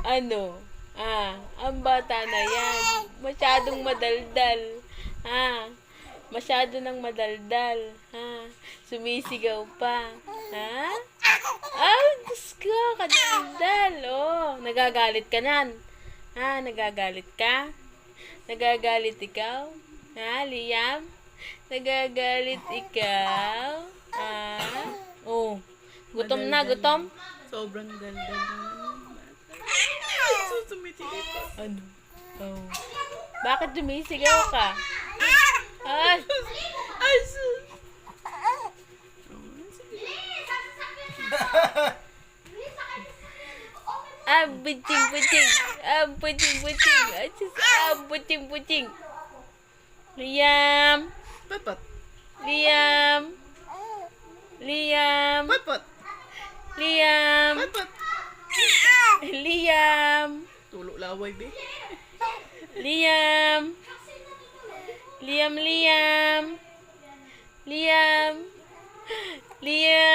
Ano? Ang bata na yan. Masyadong madaldal. Masyado nang madaldal. Sumisigaw pa. Ay, Diyos ko, kadaldal. Oh, nagagalit ka nan. Nagagalit ka? Nagagalit ikaw? Liam? Nagagalit ikaw? Oh, gutom na, gutom? Sobrang daldal naman. Susumitigaw pa. Ano? Oh. Bakit dumisigaw ka? Ay! Ay, sus! Buting-buting! Buting-buting! Buting-buting! Liam! Pat-pat. Liam! Liam! Pat-pat. Liam! Pat-pat. Liam! Tulo laway, be. Liam! Liam! Liam! Liam! Liam!